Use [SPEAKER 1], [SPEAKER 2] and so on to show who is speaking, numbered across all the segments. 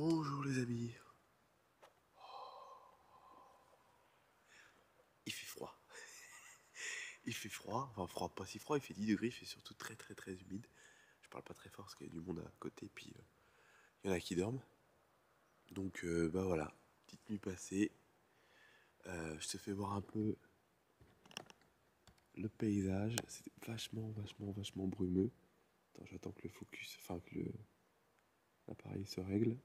[SPEAKER 1] Bonjour les amis. Il fait froid. Il fait froid, enfin froid, pas si froid, il fait 10 degrés, il fait surtout très humide. Je parle pas très fort parce qu'il y a du monde à côté, puis il y en a qui dorment. Donc bah voilà, petite nuit passée. Je te fais voir un peu le paysage. C'est vachement brumeux. Attends, j'attends que le focus, enfin que l'appareil se règle.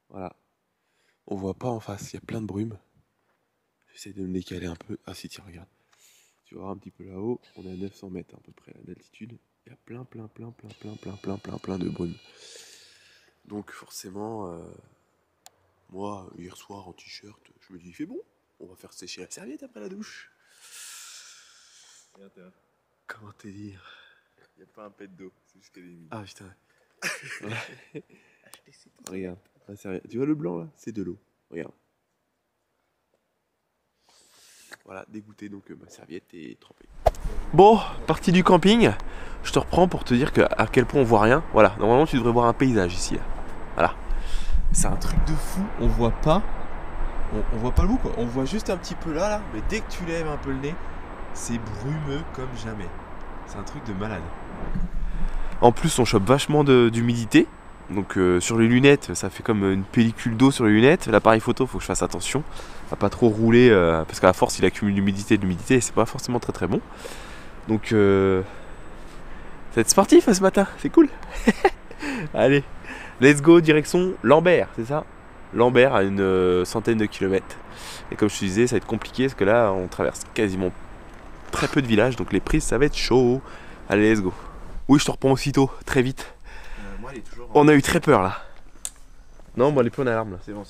[SPEAKER 1] Voilà. On voit pas en face, il y a plein de brume. J'essaie de me décaler un peu. Ah si, tiens, regarde. Tu vois un petit peu là-haut, on est à 900 mètres à peu près d'altitude. Il y a plein de brume. Donc forcément, moi, hier soir en t-shirt, je me dis, il fait bon, on va faire sécher la serviette après la douche. Comment te dire?
[SPEAKER 2] Il n'y a pas un pet d'eau, c'est juste qu'elle est humide.
[SPEAKER 1] Ah putain. Regarde, la serviette. Tu vois le blanc là? C'est de l'eau. Regarde. Voilà, dégoûté, donc ma serviette est trempée. Bon, partie du camping. Je te reprends pour te dire à quel point on voit rien. Voilà, normalement tu devrais voir un paysage ici. Là. Voilà. C'est un truc de fou, on voit pas. On voit pas le bout quoi. On voit juste un petit peu là, mais dès que tu lèves un peu le nez, c'est brumeux comme jamais. C'est un truc de malade. En plus, on chope vachement d'humidité. Donc sur les lunettes, ça fait comme une pellicule d'eau sur les lunettes. L'appareil photo, faut que je fasse attention à pas trop rouler parce qu'à la force, il accumule l'humidité et c'est pas forcément très bon. Donc ça va être sportif ce matin, c'est cool. Allez, let's go direction Lambert, c'est ça? Lambert à une centaine de kilomètres. Et comme je te disais, ça va être compliqué parce que là, on traverse quasiment très peu de villages, donc les prises, ça va être chaud. Allez, let's go. Oui, je te reprends aussitôt, très vite.
[SPEAKER 2] Moi, elle est toujours
[SPEAKER 1] On a eu très peur là. Non, bon, elle est plus en alarme là.
[SPEAKER 2] C'est bon.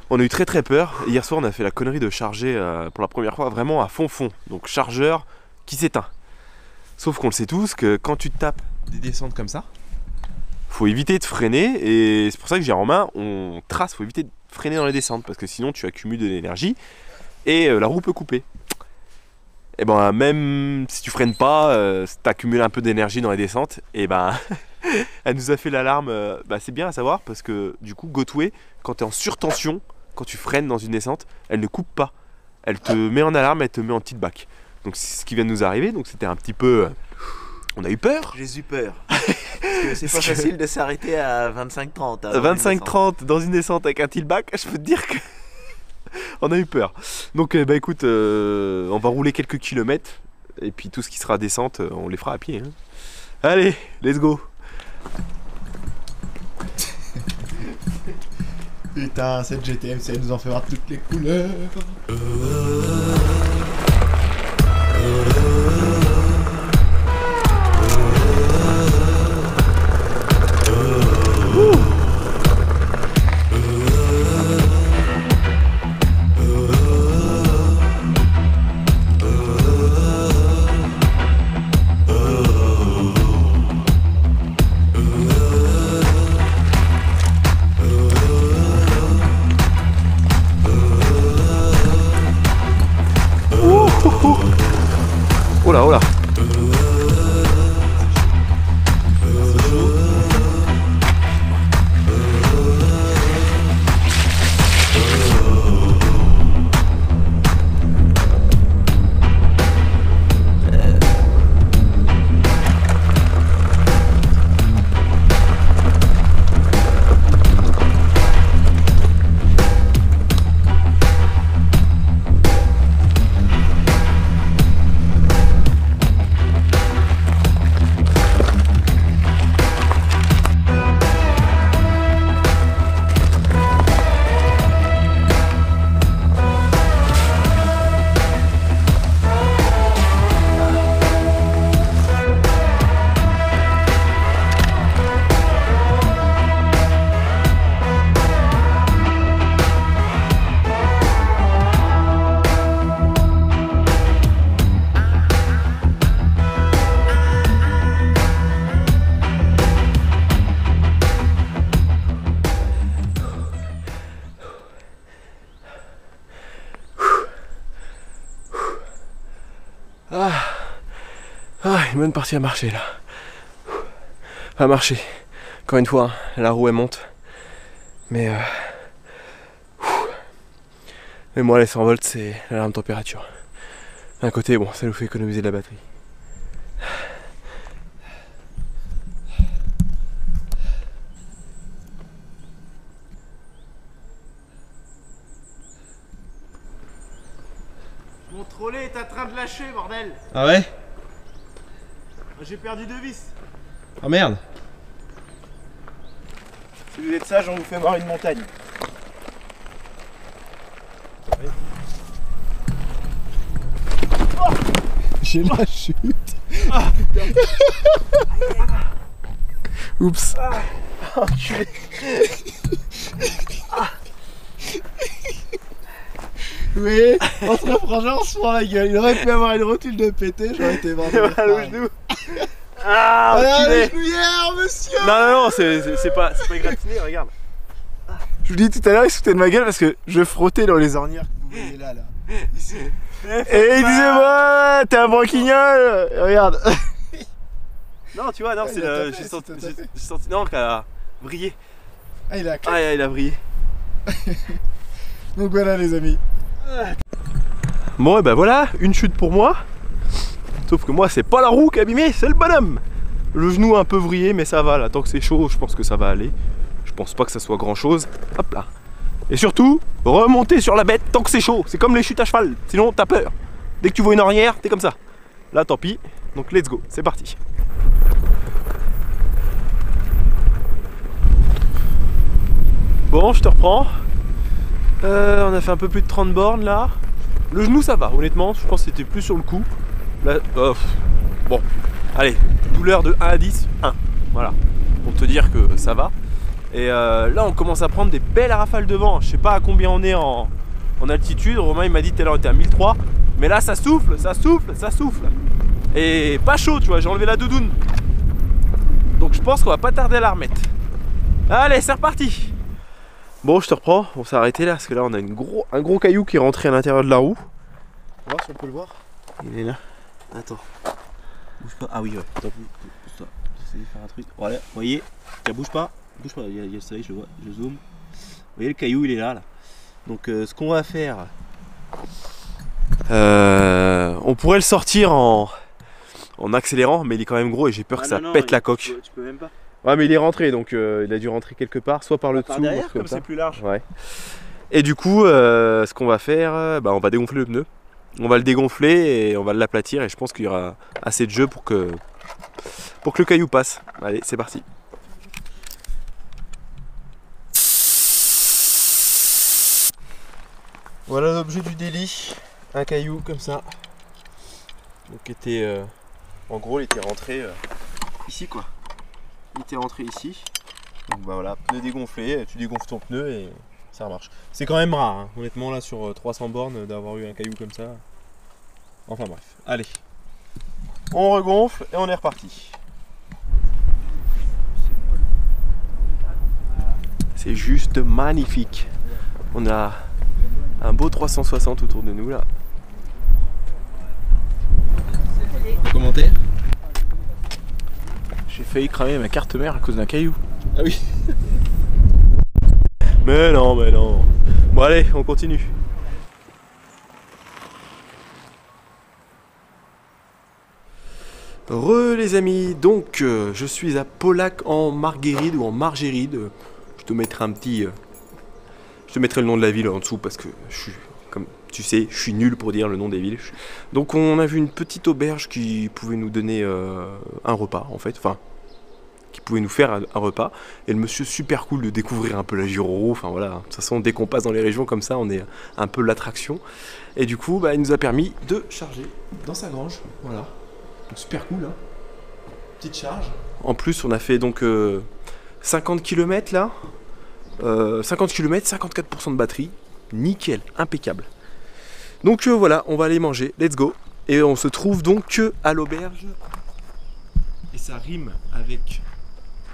[SPEAKER 1] On a eu très peur. Hier soir, on a fait la connerie de charger pour la première fois vraiment à fond. Donc chargeur qui s'éteint. Sauf qu'on le sait tous que quand tu te tapes des descentes comme ça, faut éviter de freiner. Et c'est pour ça que j'ai en main, on trace, faut éviter de freiner dans les descentes parce que sinon tu accumules de l'énergie et la roue peut couper. Et ben même si tu freines pas, si tu accumules un peu d'énergie dans les descentes, et ben elle nous a fait l'alarme. C'est bien à savoir parce que du coup Gotway, quand tu es en surtension, quand tu freines dans une descente, elle ne coupe pas. Elle te met en alarme, elle te met en petite bac. Donc c'est ce qui vient de nous arriver, donc c'était un petit peu... On a eu peur.
[SPEAKER 2] J'ai eu peur. Parce que c'est pas facile de s'arrêter à 25-30.
[SPEAKER 1] 25-30 dans une descente avec un tilt back, je peux te dire que... on a eu peur. Donc écoute, on va rouler quelques kilomètres. Et puis tout ce qui sera descente, on les fera à pied. Hein. Allez, let's go.
[SPEAKER 2] Putain, cette GTM, ça nous en fait voir toutes les couleurs.
[SPEAKER 1] Oh là. Une bonne partie à marcher là. À marcher. Encore une fois, hein, la roue elle monte. Mais moi les 100 volts c'est l'alarme température. D'un côté bon ça nous fait économiser de la batterie.
[SPEAKER 2] Mon trolley est en train de lâcher, bordel.
[SPEAKER 1] Ah ouais?
[SPEAKER 2] J'ai perdu 2 vis.
[SPEAKER 1] Ah merde.
[SPEAKER 2] Si vous êtes sage, on vous fait voir une montagne.
[SPEAKER 3] J'ai la chute. Oups.
[SPEAKER 2] Enculé.
[SPEAKER 3] Oui, on se reprend, on se prend la gueule. Il aurait pu avoir une rotule de pété, j'aurais été vendu.
[SPEAKER 2] Voilà le genou. Ah,
[SPEAKER 3] Ah,
[SPEAKER 2] enculé.
[SPEAKER 3] le genouillère, monsieur.
[SPEAKER 1] Non, c'est pas égratigné, regarde.
[SPEAKER 3] Je vous dis tout à l'heure, il se foutait de ma gueule parce que je frottais dans les ornières que vous voyez là. Ici. Et il disait, ouais, t'es un branquignol. Regarde.
[SPEAKER 1] Non, tu vois, non,
[SPEAKER 3] Ah,
[SPEAKER 1] c'est
[SPEAKER 3] il a
[SPEAKER 1] le.
[SPEAKER 3] tapé,
[SPEAKER 1] J'ai senti.
[SPEAKER 3] c'est tapé.
[SPEAKER 1] J'ai senti. Non, qu'elle a brillé.
[SPEAKER 3] Ah, il a claqué.
[SPEAKER 1] Ah, il a brillé.
[SPEAKER 3] Donc voilà, les amis.
[SPEAKER 1] Bon, et ben voilà, une chute pour moi. Sauf que moi, c'est pas la roue qui est abîmée, c'est le bonhomme. Le genou un peu vrillé, mais ça va là. Tant que c'est chaud, je pense que ça va aller. Je pense pas que ça soit grand chose. Hop là. Et surtout, remonter sur la bête tant que c'est chaud. C'est comme les chutes à cheval. Sinon, t'as peur. Dès que tu vois une ornière, t'es comme ça. Là, tant pis. Donc, let's go. C'est parti. Bon, je te reprends. On a fait un peu plus de 30 bornes là. Le genou ça va, honnêtement, je pense que c'était plus sur le coup. Là, bon, allez, douleur de 1 à 10, 1. Voilà, pour te dire que ça va. Et là on commence à prendre des belles rafales de vent. Je sais pas à combien on est en altitude. Romain il m'a dit tout à l'heure on était à 1003. Mais là ça souffle, ça souffle, ça souffle. Et pas chaud, tu vois, j'ai enlevé la doudoune. Donc je pense qu'on va pas tarder à la remettre. Allez, c'est reparti. Bon, je te reprends, on s'est arrêté là parce que là on a un gros caillou qui est rentré à l'intérieur de la roue.
[SPEAKER 3] On va voir si on peut le voir.
[SPEAKER 2] Il est là. Attends. Bouge pas. Ah oui, ouais. Attends, bouge-toi. J'essaie de faire un truc. Voilà, vous voyez. Tiens, bouge pas. Bouge pas. Il y a le soleil, je le vois. Je zoome. Vous voyez, le caillou, il est là. Donc, ce qu'on va faire.
[SPEAKER 1] On pourrait le sortir en accélérant, mais il est quand même gros et j'ai peur que ça pète la coque.
[SPEAKER 2] Tu peux même pas.
[SPEAKER 1] Ouais, mais il est rentré donc il a dû rentrer quelque part, soit par le
[SPEAKER 2] Par
[SPEAKER 1] dessous,
[SPEAKER 2] derrière,
[SPEAKER 1] ou
[SPEAKER 2] comme
[SPEAKER 1] ça.
[SPEAKER 2] c'est plus large.
[SPEAKER 1] Ouais. Et du coup, ce qu'on va faire, on va dégonfler le pneu. On va le dégonfler et on va l'aplatir et je pense qu'il y aura assez de jeu pour que le caillou passe. Allez, c'est parti. Voilà l'objet du délit, un caillou comme ça. Donc était, en gros, il était rentré ici quoi. Il était rentré ici. Donc bah voilà, pneu dégonflé, tu dégonfles ton pneu et ça marche. C'est quand même rare, hein, honnêtement là sur 300 bornes d'avoir eu un caillou comme ça. Enfin bref, allez. On regonfle et on est reparti. C'est juste magnifique. On a un beau 360 autour de nous là. Commentaire?
[SPEAKER 3] J'ai failli cramer ma carte mère à cause d'un caillou.
[SPEAKER 1] Ah oui. Mais non, mais non. Bon allez, on continue. Re les amis, donc je suis à Polack en Marguerite ou en Margéride. Je te mettrai un petit... je te mettrai le nom de la ville en dessous parce que je suis, comme tu sais, je suis nul pour dire le nom des villes. Donc on a vu une petite auberge qui pouvait nous donner un repas en fait. Enfin, qui pouvait nous faire un repas. Et le monsieur super cool de découvrir un peu la Giro. Enfin voilà, de toute façon dès qu'on passe dans les régions comme ça, on est un peu l'attraction. Et du coup, bah, il nous a permis de charger dans sa grange. Voilà. Donc, super cool, hein. Petite charge. En plus, on a fait donc 50 km là. 50 km, 54% de batterie. Nickel, impeccable. Donc voilà, on va aller manger. Let's go. Et on se trouve donc à l'auberge. Et ça rime avec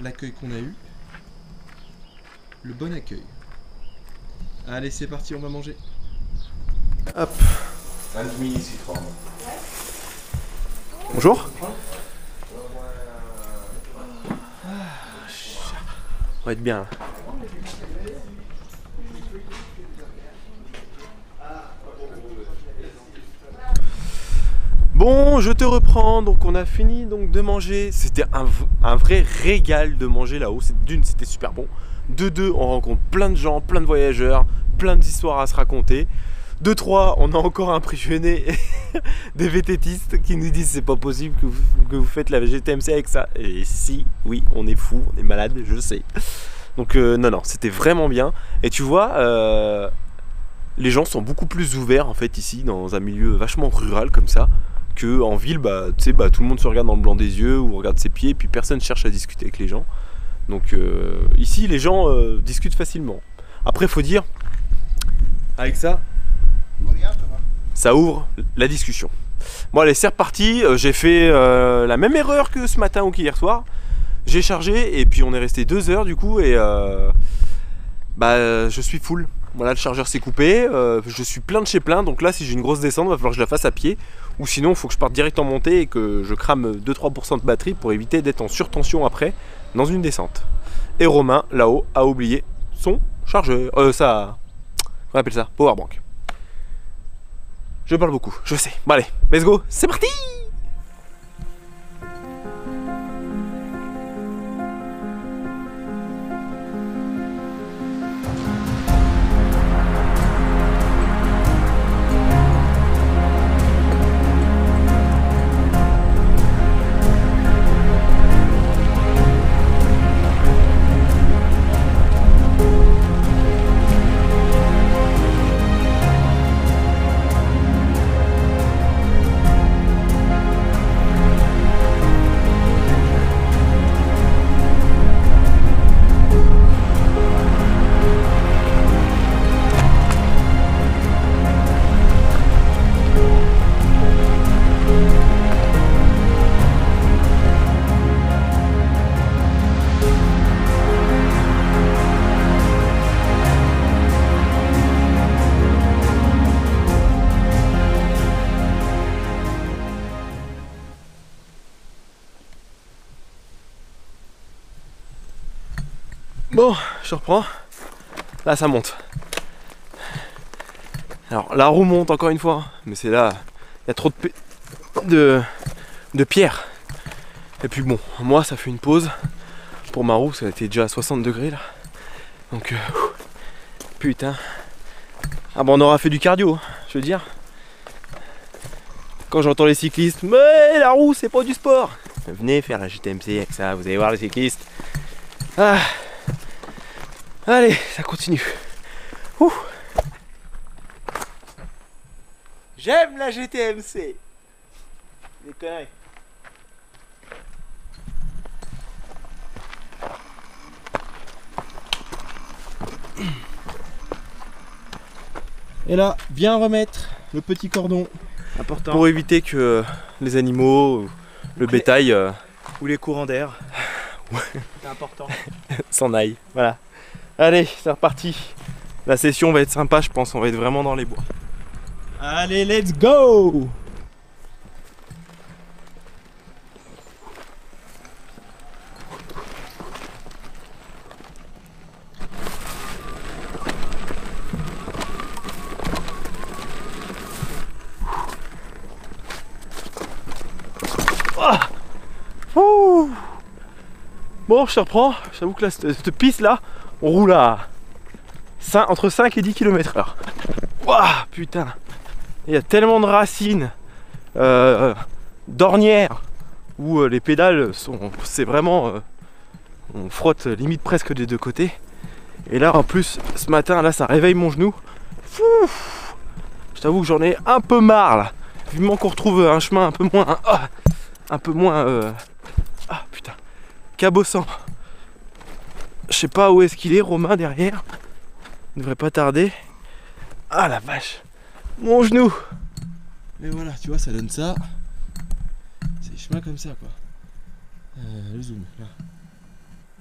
[SPEAKER 1] l'accueil qu'on a eu. Le bon accueil. Allez, c'est parti, on va manger. Hop. Bonjour. va être bien là. Bon, je te reprends. Donc on a fini donc de manger. C'était un vrai régal de manger là-haut. D'une, c'était super bon. De deux, on rencontre plein de gens, plein de voyageurs, plein d'histoires à se raconter. De trois, on a encore impressionné des vététistes qui nous disent c'est pas possible que vous faites la GTMC avec ça. Et si, oui, on est fou, on est malade, je sais. Donc non, c'était vraiment bien. Et tu vois, les gens sont beaucoup plus ouverts en fait ici, dans un milieu vachement rural comme ça, que en ville, bah, tu sais, bah, tout le monde se regarde dans le blanc des yeux ou regarde ses pieds, puis personne cherche à discuter avec les gens. Donc ici, les gens discutent facilement. Après, faut dire, avec ça, ça ouvre la discussion. Bon allez, c'est reparti. J'ai fait la même erreur que ce matin ou qu'hier soir. J'ai chargé et puis on est resté 2 heures du coup et je suis full. Voilà, le chargeur s'est coupé, je suis plein de chez plein, donc là si j'ai une grosse descente, il va falloir que je la fasse à pied, ou sinon il faut que je parte direct en montée et que je crame 2-3% de batterie pour éviter d'être en surtension après dans une descente. Et Romain, là-haut, a oublié son chargeur, on appelle ça powerbank. Je parle beaucoup, je sais. Bon allez, let's go, c'est parti! Bon, je reprends. Là, ça monte. Alors, la roue monte encore une fois, mais c'est là, il y a trop de pierres. Et puis bon, moi, ça fait une pause. Pour ma roue, ça a été déjà à 60 degrés là. Donc, putain. Ah bon, on aura fait du cardio, je veux dire. Quand j'entends les cyclistes, mais la roue, c'est pas du sport. Venez faire la GTMC avec ça, vous allez voir les cyclistes. Ah. Allez, ça continue. Ouh. J'aime la GTMC. Des conneries. Et là, bien remettre le petit cordon.
[SPEAKER 2] Important.
[SPEAKER 1] Pour éviter que les animaux, le bétail
[SPEAKER 2] Ou les courants d'air.
[SPEAKER 1] Ouais.
[SPEAKER 2] C'est important.
[SPEAKER 1] s'en aillent. Voilà. Allez, c'est reparti. La session va être sympa, je pense. On va être vraiment dans les bois.
[SPEAKER 2] Allez, let's go!
[SPEAKER 1] Ah, ouh. Bon, je te reprends. J'avoue que là, cette piste là, on roule à entre 5 et 10 km/h. Ouah, putain. Il y a tellement de racines d'ornières où les pédales sont. C'est vraiment. On frotte limite presque des deux côtés. Et là, en plus, ce matin, là, ça réveille mon genou. Fouf, je t'avoue que j'en ai un peu marre là. Vivement qu'on retrouve un chemin un peu moins. Un peu moins. Ah putain. Cabossant. Je sais pas où est-ce qu'il est, Romain derrière. Il devrait pas tarder. Ah la vache. Mon genou.
[SPEAKER 2] Et voilà, tu vois, ça donne ça. C'est des chemins comme ça, quoi. Le zoom, là.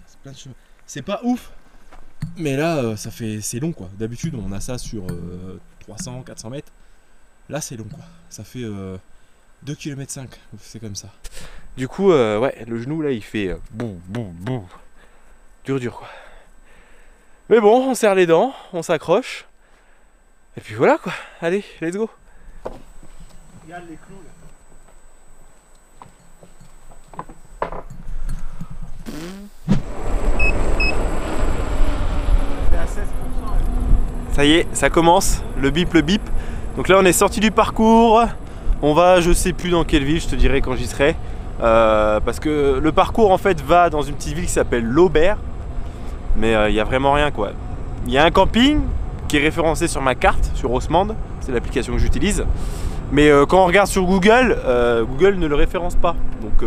[SPEAKER 2] C'est plein de chemins. C'est pas ouf, mais là, ça fait, c'est long, quoi. D'habitude, on a ça sur 300, 400 mètres. Là, c'est long, quoi. Ça fait 2 km 5. C'est comme ça.
[SPEAKER 1] Du coup, ouais, le genou là, il fait boum, boum, boum. Dur, quoi. Mais bon, on serre les dents, on s'accroche. Et puis voilà quoi. Allez, let's go.
[SPEAKER 3] Regarde les clous là. C'est à 16%.
[SPEAKER 1] Ça y est, ça commence, le bip. Donc là on est sorti du parcours. On va, je sais plus dans quelle ville, je te dirai quand j'y serai. Parce que le parcours en fait va dans une petite ville qui s'appelle l'Aubert. Mais il n'y a vraiment rien quoi. Il y a un camping qui est référencé sur ma carte, sur Haussmann. C'est l'application que j'utilise. Mais quand on regarde sur Google, Google ne le référence pas. Donc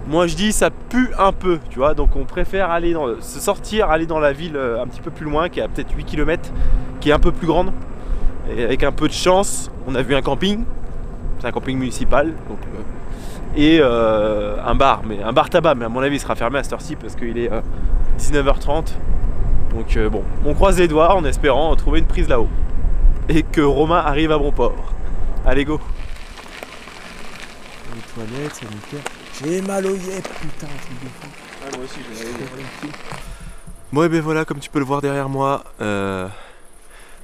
[SPEAKER 1] moi je dis ça pue un peu, tu vois. Donc on préfère aller se sortir, aller dans la ville un petit peu plus loin, qui a peut-être 8 km, qui est un peu plus grande. Et avec un peu de chance, on a vu un camping. C'est un camping municipal. Donc, et un bar, mais un bar tabac. Mais à mon avis il sera fermé à cette heure-ci parce qu'il est 19h30. Donc bon, on croise les doigts en espérant trouver une prise là-haut. Et que Romain arrive à bon port. Allez go.
[SPEAKER 2] Les toilettes, ça me fait. J'ai mal aux yeux, putain, truc de fou.
[SPEAKER 3] Ah, moi aussi, j'ai mal aux yeux.
[SPEAKER 1] Bon et ben voilà, comme tu peux le voir derrière moi,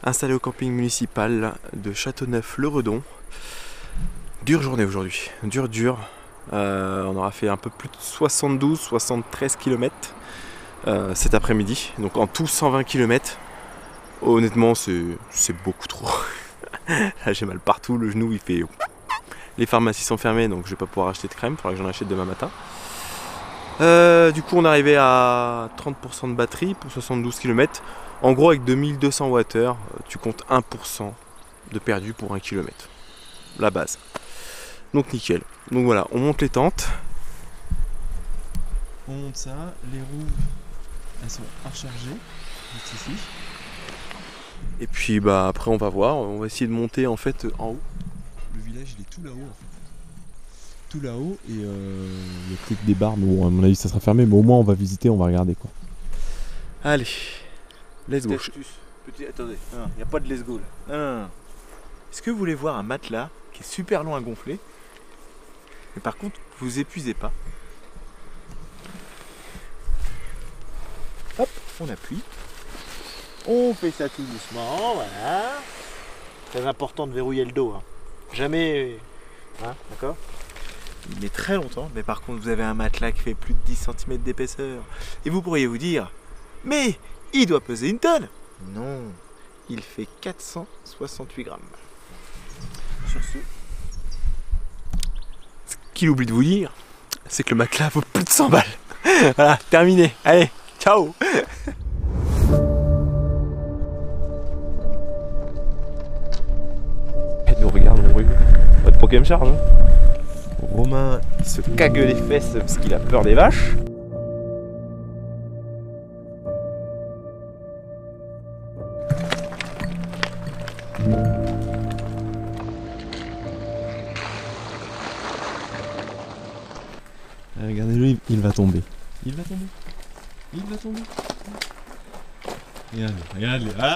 [SPEAKER 1] installé au camping municipal de Châteauneuf-le-Redon. Dure journée aujourd'hui, dur. On aura fait un peu plus de 72-73 km cet après-midi. Donc en tout 120 km. Honnêtement c'est beaucoup trop. Là j'ai mal partout, le genou il fait... Les pharmacies sont fermées donc je vais pas pouvoir acheter de crème, il faudra que j'en achète demain matin. Du coup on est arrivé à 30% de batterie pour 72 km. En gros avec 2200 Wh, tu comptes 1% de perdu pour 1 km. La base. Donc nickel. Donc voilà, on monte les tentes.
[SPEAKER 2] On monte ça, les roues elles sont à recharger, juste ici.
[SPEAKER 1] Et puis bah après on va voir, on va essayer de monter en fait en haut.
[SPEAKER 2] Le village il est tout là-haut en fait. Tout là-haut et il y a peut-être des bars, mais bon à mon avis ça sera fermé, mais au moins on va visiter, on va regarder quoi.
[SPEAKER 1] Allez, let's go.
[SPEAKER 2] Attendez, il n'y a pas de let's go là. Non. Est-ce que vous voulez voir un matelas qui est super long à gonfler? Mais par contre vous épuisez pas. Hop, on appuie. On fait ça tout doucement, voilà. Très important de verrouiller le dos. Hein. Jamais. Hein, d'accord? Il met très longtemps, mais par contre vous avez un matelas qui fait plus de 10 cm d'épaisseur. Et vous pourriez vous dire, mais il doit peser une tonne. Non, il fait 468 grammes. Sur ce.
[SPEAKER 1] Ce qu'il oublie de vous dire, c'est que le matelas vaut plus de 100 balles. Voilà, terminé. Allez, ciao. Elle nous regarde, mon bruit. Pas de Pokémon charge. Romain il se cague les fesses parce qu'il a peur des vaches.
[SPEAKER 2] Regardez-le, il va tomber. Il va tomber. Il va tomber. Regarde, regarde. Ah.